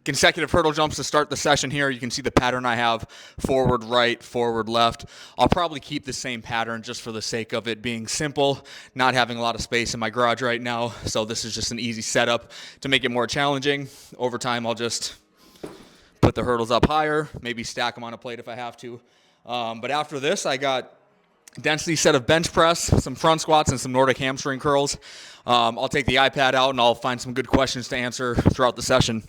consecutive hurdle jumps to start the session here. You can see the pattern I have: forward, right, forward, left. I'll probably keep the same pattern just for the sake of it being simple, not having a lot of space in my garage right now. So this is just an easy setup to make it more challenging. Over time, I'll just put the hurdles up higher, maybe stack them on a plate if I have to. But after this, I got density set of bench press, some front squats, and some Nordic hamstring curls. I'll take the iPad out and I'll find some good questions to answer throughout the session.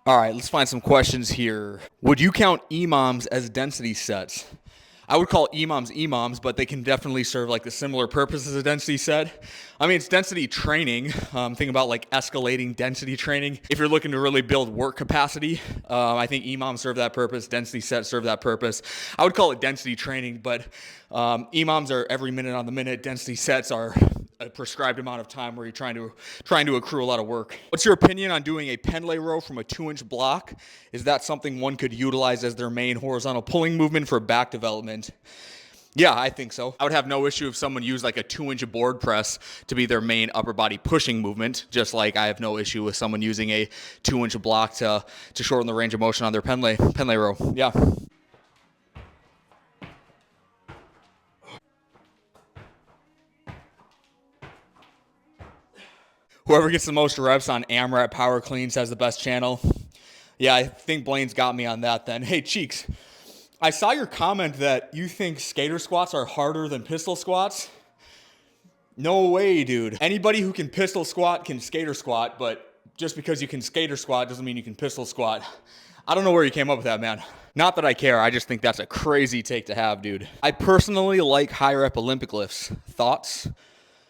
All right, let's find some questions here. Would you count EMOMs as density sets? I would call EMOMs EMOMs, but they can definitely serve like the similar purpose as a density set. I mean, it's density training. Think about like escalating density training. If you're looking to really build work capacity, I think EMOMs serve that purpose. Density sets serve that purpose. I would call it density training, but EMOMs are every minute on the minute. Density sets are a prescribed amount of time where you're trying to accrue a lot of work. What's your opinion on doing a pendlay row from a 2-inch block? Is that something one could utilize as their main horizontal pulling movement for back development? Yeah, I think so. I would have no issue if someone used like a 2-inch board press to be their main upper body pushing movement, just like I have no issue with someone using a 2-inch block to shorten the range of motion on their pendlay row. Yeah. Whoever gets the most reps on AMRAP power cleans has the best channel. Yeah, I think Blaine's got me on that then. Hey, Cheeks, I saw your comment that you think skater squats are harder than pistol squats. No way, dude. Anybody who can pistol squat can skater squat, but just because you can skater squat doesn't mean you can pistol squat. I don't know where you came up with that, man. Not that I care, I just think that's a crazy take to have, dude. I personally like high rep Olympic lifts. Thoughts?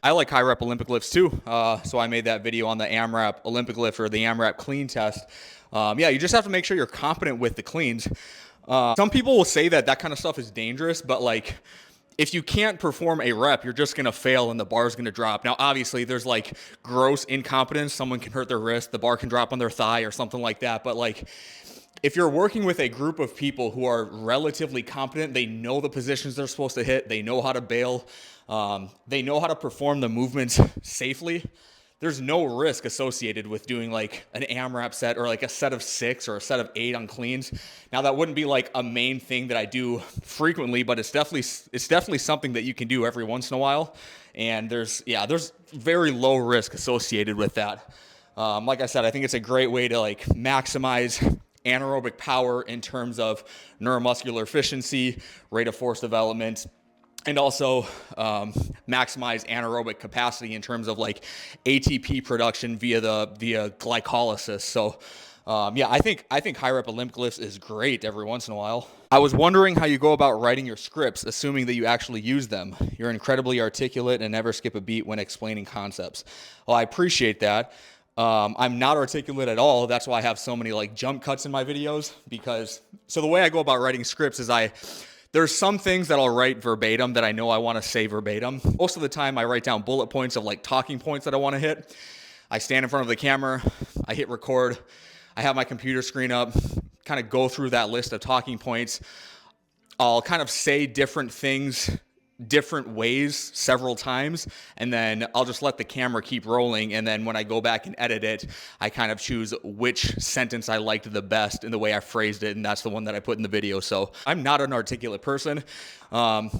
I like high rep Olympic lifts too, so I made that video on the AMRAP Olympic lift or the AMRAP clean test. Yeah, you just have to make sure you're competent with the cleans. Some people will say that kind of stuff is dangerous, but like if you can't perform a rep, you're just gonna fail and the bar's gonna drop. Now, obviously, there's like gross incompetence. Someone can hurt their wrist, the bar can drop on their thigh or something like that, but like if you're working with a group of people who are relatively competent, they know the positions they're supposed to hit, they know how to bail, they know how to perform the movements safely, there's no risk associated with doing like an AMRAP set or like a set of 6 or a set of 8 on cleans. Now, that wouldn't be like a main thing that I do frequently, but it's definitely something that you can do every once in a while. And there's very low risk associated with that. Like I said, I think it's a great way to like maximize anaerobic power in terms of neuromuscular efficiency, rate of force development, and also maximize anaerobic capacity in terms of like ATP production via glycolysis. So yeah, I think high rep Olympic lifts is great every once in a while. I was wondering how you go about writing your scripts, assuming that you actually use them. You're incredibly articulate and never skip a beat when explaining concepts. Well, I appreciate that. I'm not articulate at all. That's why I have so many like jump cuts in my videos, so the way I go about writing scripts is there's some things that I'll write verbatim that I know I want to say verbatim. Most of the time I write down bullet points of like talking points that I want to hit. I stand in front of the camera, I hit record, I have my computer screen up, kind of go through that list of talking points. I'll kind of say different things different ways several times, and then I'll just let the camera keep rolling, and then when I go back and edit it, I kind of choose which sentence I liked the best in the way I phrased it, and that's the one that I put in the video. So I'm not an articulate person, and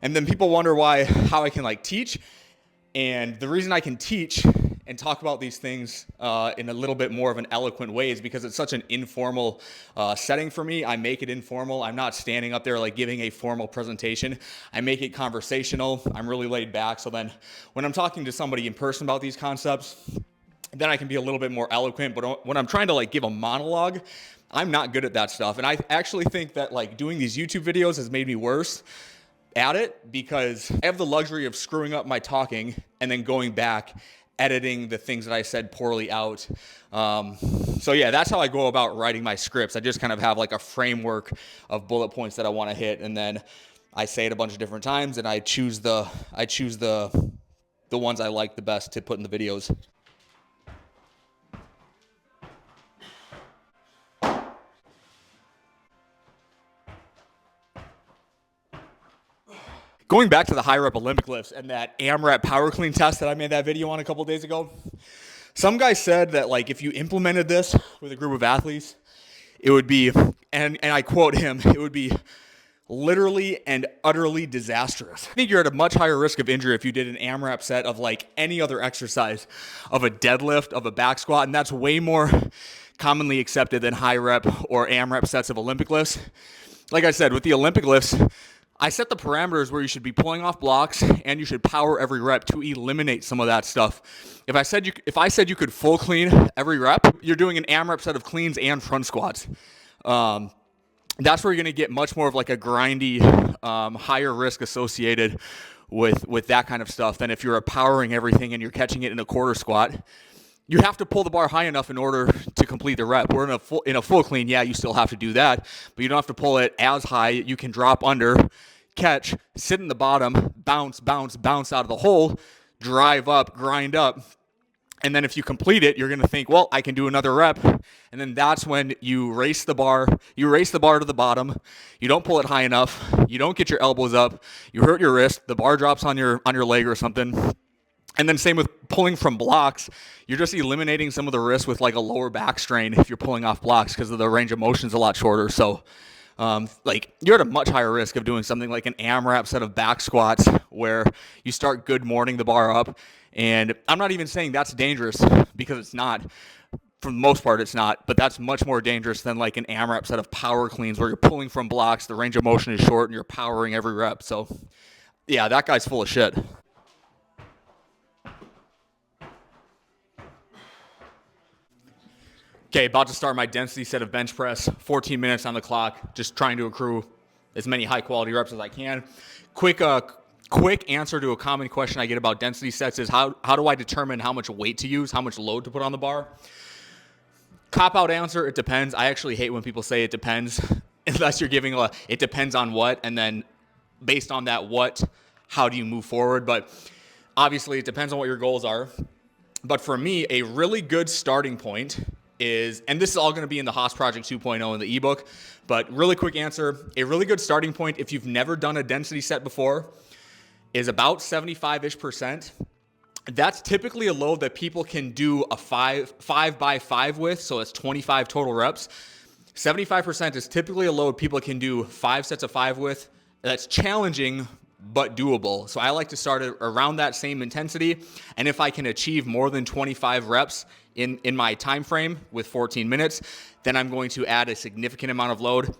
then people wonder how I can like teach, and the reason I can teach and talk about these things in a little bit more of an eloquent way is because it's such an informal setting for me. I make it informal. I'm not standing up there like giving a formal presentation. I make it conversational. I'm really laid back. So then when I'm talking to somebody in person about these concepts, then I can be a little bit more eloquent. But when I'm trying to like give a monologue, I'm not good at that stuff. And I actually think that like doing these YouTube videos has made me worse at it, because I have the luxury of screwing up my talking and then going back, editing the things that I said poorly out. So yeah, that's how I go about writing my scripts. I just kind of have like a framework of bullet points that I want to hit, and then I say it a bunch of different times, and I choose the ones I like the best to put in the videos. Going back to the high rep Olympic lifts and that AMRAP power clean test that I made that video on a couple days ago, some guy said that like if you implemented this with a group of athletes, it would be, and I quote him, it would be literally and utterly disastrous. I think you're at a much higher risk of injury if you did an AMRAP set of like any other exercise, of a deadlift, of a back squat, and that's way more commonly accepted than high rep or AMRAP sets of Olympic lifts. Like I said, with the Olympic lifts, I set the parameters where you should be pulling off blocks and you should power every rep to eliminate some of that stuff. If I said you could full clean every rep, you're doing an AMRAP set of cleans and front squats. That's where you're going to get much more of like a grindy, higher risk associated with that kind of stuff than if you're powering everything and you're catching it in a quarter squat. You have to pull the bar high enough in order to complete the rep. We're in a full clean, yeah, you still have to do that, but you don't have to pull it as high. You can drop under, catch, sit in the bottom, bounce out of the hole, drive up, grind up. And then if you complete it, you're going to think, well, I can do another rep. And then that's when you race the bar. You race the bar to the bottom. You don't pull it high enough. You don't get your elbows up. You hurt your wrist. The bar drops on your leg or something. And then same with pulling from blocks. You're just eliminating some of the risk with like a lower back strain if you're pulling off blocks because of the range of motion is a lot shorter. So like you're at a much higher risk of doing something like an AMRAP set of back squats where you start good morning the bar up. And I'm not even saying that's dangerous because it's not. For the most part, it's not. But that's much more dangerous than like an AMRAP set of power cleans where you're pulling from blocks, the range of motion is short, and you're powering every rep. So yeah, that guy's full of shit. Okay, about to start my density set of bench press, 14 minutes on the clock, just trying to accrue as many high quality reps as I can. Quick answer to a common question I get about density sets is how do I determine how much weight to use, how much load to put on the bar? Cop out answer, it depends. I actually hate when people say it depends, unless you're giving it depends on what, and then based on that what, how do you move forward? But obviously it depends on what your goals are. But for me, a really good starting point is, and this is all going to be in the Haas Project 2.0 in the ebook, but really quick answer, a really good starting point if you've never done a density set before is about 75-ish%. That's typically a load that people can do a 5 by 5 with, so it's 25 total reps. 75% is typically a load people can do 5 sets of 5 with. That's challenging, but doable. So I like to start around that same intensity, and if I can achieve more than 25 reps in my time frame with 14 minutes, then I'm going to add a significant amount of load.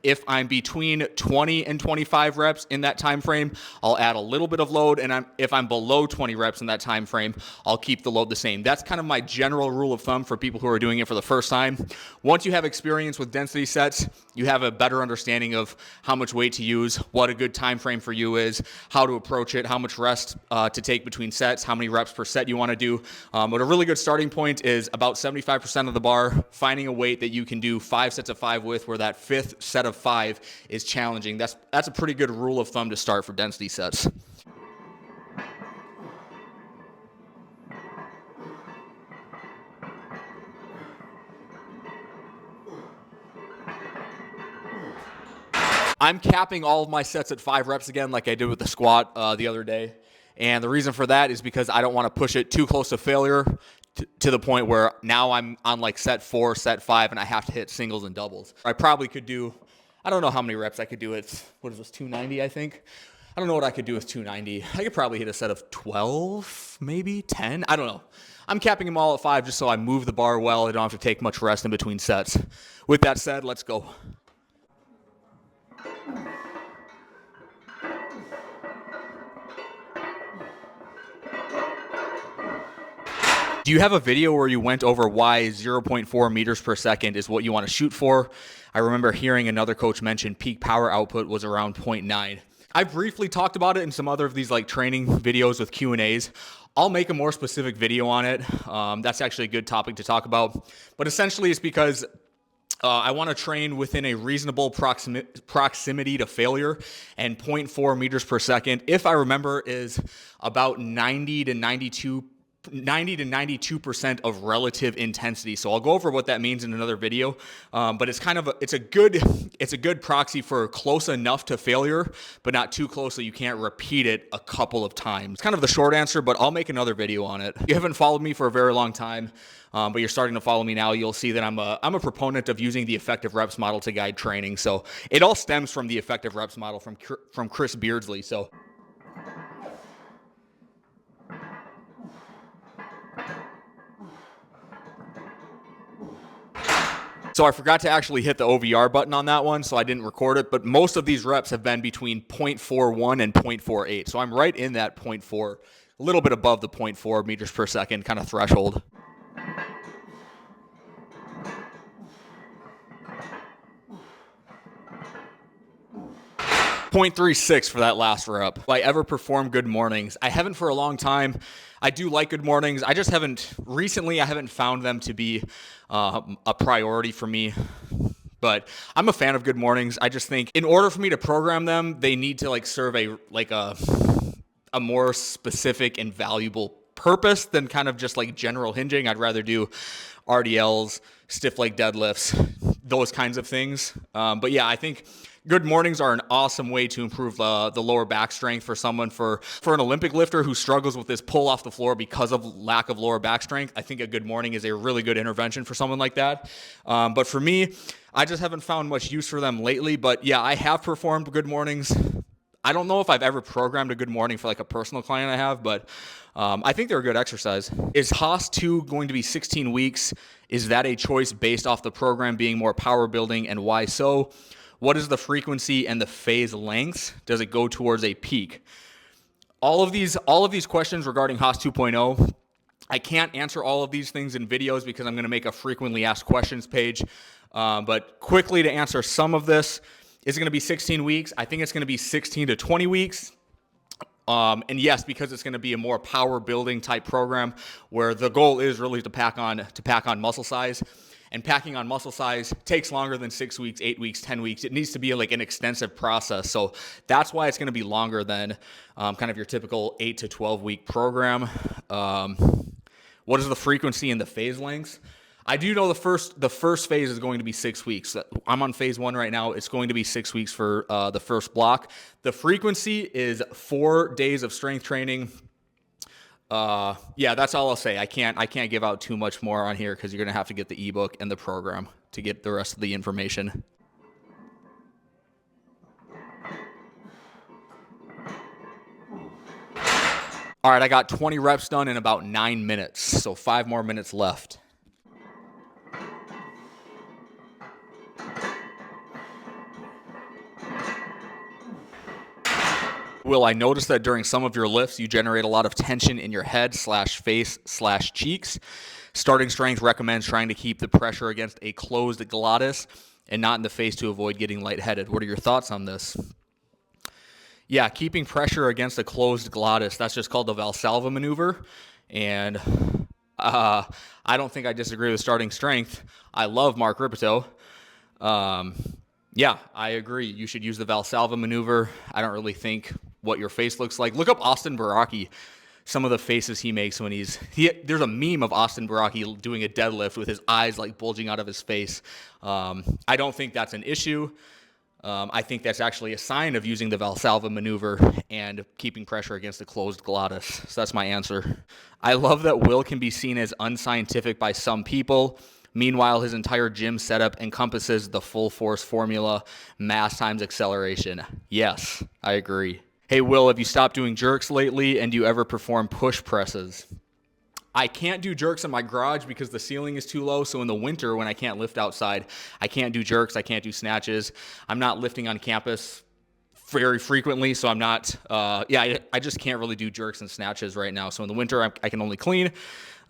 If I'm between 20 and 25 reps in that time frame, I'll add a little bit of load, and if I'm below 20 reps in that time frame, I'll keep the load the same. That's kind of my general rule of thumb for people who are doing it for the first time. Once you have experience with density sets, you have a better understanding of how much weight to use, what a good time frame for you is, how to approach it, how much rest to take between sets, how many reps per set you want to do. But a really good starting point is about 75% of the bar, finding a weight that you can do 5 sets of 5 with, where that 5th set of 5 is challenging. That's a pretty good rule of thumb to start for density sets. I'm capping all of my sets at 5 reps again like I did with the squat the other day. And the reason for that is because I don't want to push it too close to failure to the point where now I'm on like set 4, set 5, and I have to hit singles and doubles. I probably could do, I don't know how many reps I could do with, what is this, 290, I think? I don't know what I could do with 290. I could probably hit a set of 12, maybe 10. I don't know. I'm capping them all at 5 just so I move the bar well. I don't have to take much rest in between sets. With that said, let's go. Do you have a video where you went over why 0.4 meters per second is what you want to shoot for? I remember hearing another coach mention peak power output was around 0.9. I briefly talked about it in some other of these like training videos with Q&As. I'll make a more specific video on it. That's actually a good topic to talk about. But essentially it's because I want to train within a reasonable proximity to failure, and 0.4 meters per second, if I remember, is about 90 to 92 90 to 92% of relative intensity. So I'll go over what that means in another video. But it's kind of it's a good proxy for close enough to failure, but not too close so you can't repeat it a couple of times. It's kind of the short answer, but I'll make another video on it. If you haven't followed me for a very long time, but you're starting to follow me now, you'll see that I'm a proponent of using the effective reps model to guide training. So it all stems from the effective reps model from Chris Beardsley. So I forgot to actually hit the OVR button on that one, so I didn't record it, but most of these reps have been between 0.41 and 0.48. So I'm right in that 0.4, a little bit above the 0.4 meters per second kind of threshold. 0.36 for that last rep. Will I ever perform good mornings? I haven't for a long time. I do like good mornings. I just haven't, recently I haven't found them to be a priority for me. But I'm a fan of good mornings. I just think in order for me to program them, they need to like serve a more specific and valuable purpose than kind of just like general hinging. I'd rather do RDLs, stiff leg deadlifts, those kinds of things. But yeah, I think good mornings are an awesome way to improve the lower back strength for someone, for an Olympic lifter who struggles with this pull off the floor because of lack of lower back strength. I think a good morning is a really good intervention for someone like that. But for me, I just haven't found much use for them lately. But yeah, I have performed good mornings. I don't know if I've ever programmed a good morning for like a personal client I have, but I think they're a good exercise. Is Haas 2 going to be 16 weeks? Is that a choice based off the program being more power building, and why so? What is the frequency and the phase lengths? Does it go towards a peak? All of these questions regarding Haas 2.0, I can't answer all of these things in videos because I'm going to make a frequently asked questions page. But quickly to answer some of this, is it going to be 16 weeks? I think it's going to be 16 to 20 weeks. And yes, because it's going to be a more power building type program where the goal is really to pack on muscle size. And packing on muscle size takes longer than 6 weeks, 8 weeks, 10 weeks. It needs to be like an extensive process. So that's why it's going to be longer than kind of your typical 8 to 12 week program. What is the frequency and the phase lengths? I do know the first phase is going to be 6 weeks. I'm on phase 1 right now. It's going to be 6 weeks for the first block. The frequency is 4 days of strength training. Yeah, that's all I'll say. I can't give out too much more on here because you're going to have to get the ebook and the program to get the rest of the information. All right, I got 20 reps done in about 9 minutes, so 5 more minutes left. Will, I noticed that during some of your lifts, you generate a lot of tension in your head / face / cheeks. Starting Strength recommends trying to keep the pressure against a closed glottis and not in the face to avoid getting lightheaded. What are your thoughts on this? Yeah, keeping pressure against a closed glottis, that's just called the Valsalva maneuver. And I don't think I disagree with Starting Strength. I love Mark Ripito. Yeah, I agree. You should use the Valsalva maneuver. I don't really think what your face looks like. Look up Austin Baraki. Some of the faces he makes when there's a meme of Austin Baraki doing a deadlift with his eyes like bulging out of his face. I don't think that's an issue. I think that's actually a sign of using the Valsalva maneuver and keeping pressure against the closed glottis. So that's my answer. I love that Will can be seen as unscientific by some people. Meanwhile, his entire gym setup encompasses the full force formula, mass times acceleration. Yes, I agree. Hey, Will, have you stopped doing jerks lately, and do you ever perform push presses? I can't do jerks in my garage because the ceiling is too low, so in the winter when I can't lift outside, I can't do jerks, I can't do snatches. I'm not lifting on campus very frequently, so I'm not, I just can't really do jerks and snatches right now. So in the winter, I can only clean.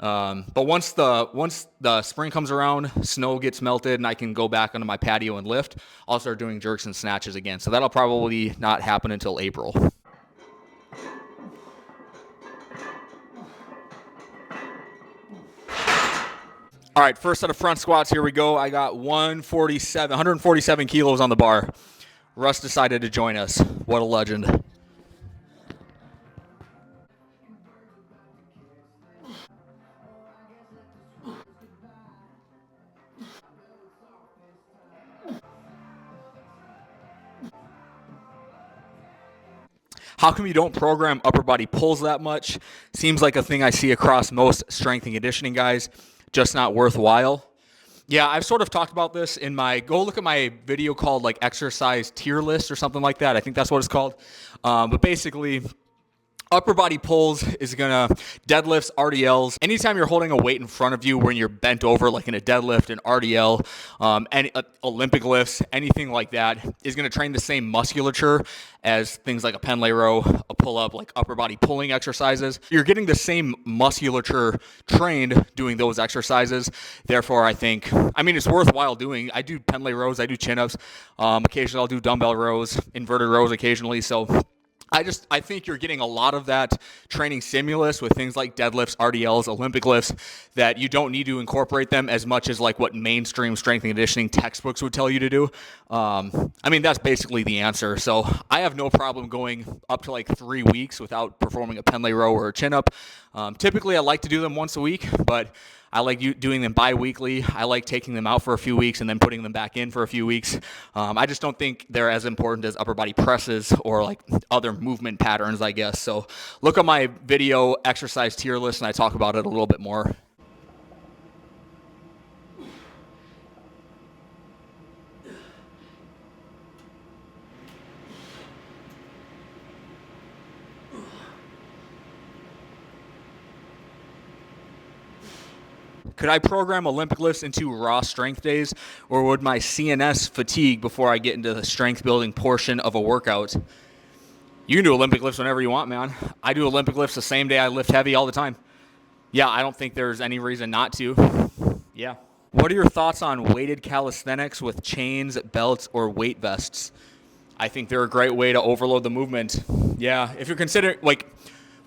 But once the spring comes around, snow gets melted, and I can go back onto my patio and lift, I'll start doing jerks and snatches again. So that'll probably not happen until April. All right, first set of front squats, here we go. I got 147 kilos on the bar. Russ decided to join us. What a legend. How come you don't program upper body pulls that much? Seems like a thing I see across most strength and conditioning guys, just not worthwhile. Yeah, I've sort of talked about this in go look at my video called like exercise tier list or something like that. I think that's what it's called. But basically, upper body pulls is gonna deadlifts, RDLs. Anytime you're holding a weight in front of you when you're bent over, like in a deadlift, an RDL, any Olympic lifts, anything like that, is gonna train the same musculature as things like a pen lay row, a pull up, like upper body pulling exercises. You're getting the same musculature trained doing those exercises. Therefore, I mean, it's worthwhile doing. I do pen lay rows, I do chin ups. Occasionally, I'll do dumbbell rows, inverted rows occasionally. So I think you're getting a lot of that training stimulus with things like deadlifts, RDLs, Olympic lifts, that you don't need to incorporate them as much as like what mainstream strength and conditioning textbooks would tell you to do. I mean, that's basically the answer. So I have no problem going up to like 3 weeks without performing a pen lay row or a chin up. Typically, I like to do them once a week, but I like doing them bi-weekly. I like taking them out for a few weeks and then putting them back in for a few weeks. I just don't think they're as important as upper body presses or like other movement patterns, I guess. So look at my video exercise tier list and I talk about it a little bit more. Could I program Olympic lifts into raw strength days, or would my CNS fatigue before I get into the strength building portion of a workout? You can do Olympic lifts whenever you want, man. I do Olympic lifts the same day I lift heavy all the time. Yeah, I don't think there's any reason not to. Yeah. What are your thoughts on weighted calisthenics with chains, belts, or weight vests? I think they're a great way to overload the movement. Yeah, if you're considering, like,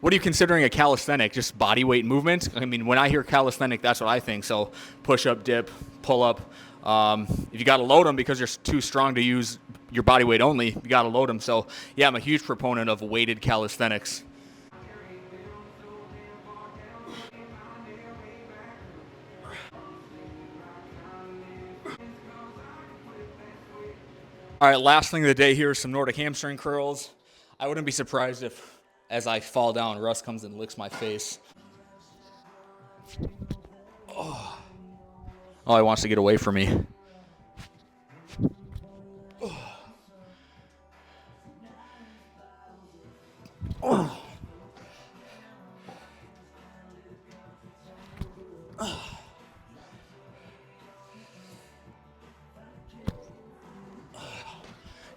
what are you considering a calisthenic? Just body weight movement? I mean, when I hear calisthenic, that's what I think. So push up, dip, pull up. If you got to load them because you're too strong to use your body weight only, you got to load them. So yeah, I'm a huge proponent of weighted calisthenics. All right, last thing of the day here is some Nordic hamstring curls. I wouldn't be surprised if, as I fall down, Russ comes and licks my face. Oh, he wants to get away from me.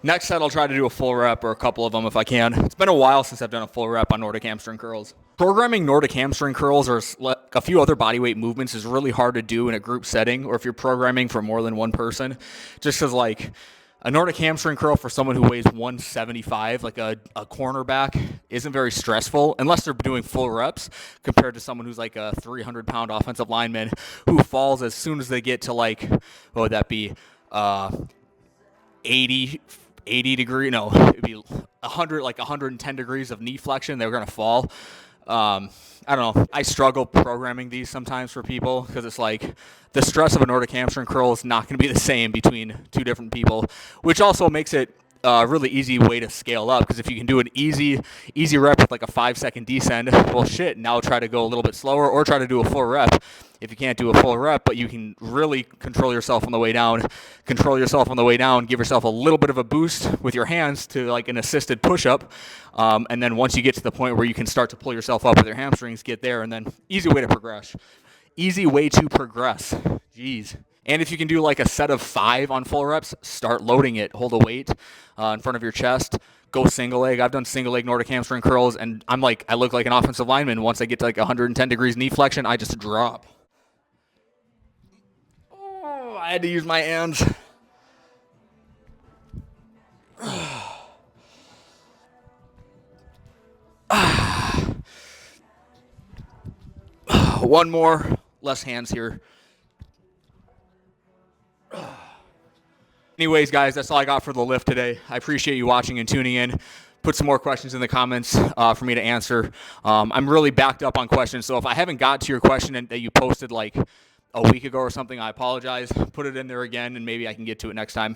Next set, I'll try to do a full rep or a couple of them if I can. It's been a while since I've done a full rep on Nordic hamstring curls. Programming Nordic hamstring curls or a few other bodyweight movements is really hard to do in a group setting or if you're programming for more than one person. Just because, like, a Nordic hamstring curl for someone who weighs 175, like a cornerback, isn't very stressful unless they're doing full reps compared to someone who's like a 300-pound offensive lineman who falls as soon as they get to, like, what would that be, 80 degree, no, it'd be 100, like 110 degrees of knee flexion. They're going to fall. I don't know. I struggle programming these sometimes for people because it's like the stress of a Nordic hamstring curl is not going to be the same between two different people, which also makes it a really easy way to scale up. Because if you can do an easy rep with like a 5-second descend, well, shit, now try to go a little bit slower or try to do a full rep. If you can't do a full rep, but you can really control yourself on the way down, give yourself a little bit of a boost with your hands to like an assisted push-up. And then once you get to the point where you can start to pull yourself up with your hamstrings, get there, and then easy way to progress. Jeez. And if you can do like a set of 5 on full reps, start loading it. Hold a weight in front of your chest. Go single leg. I've done single leg Nordic hamstring curls, and I look like an offensive lineman. Once I get to like 110 degrees knee flexion, I just drop. Oh, I had to use my hands. One more. Less hands here. Anyways, guys, that's all I got for the lift today. I appreciate you watching and tuning in. Put some more questions in the comments for me to answer. I'm really backed up on questions, so if I haven't got to your question that you posted like a week ago or something, I apologize. Put it in there again, and maybe I can get to it next time.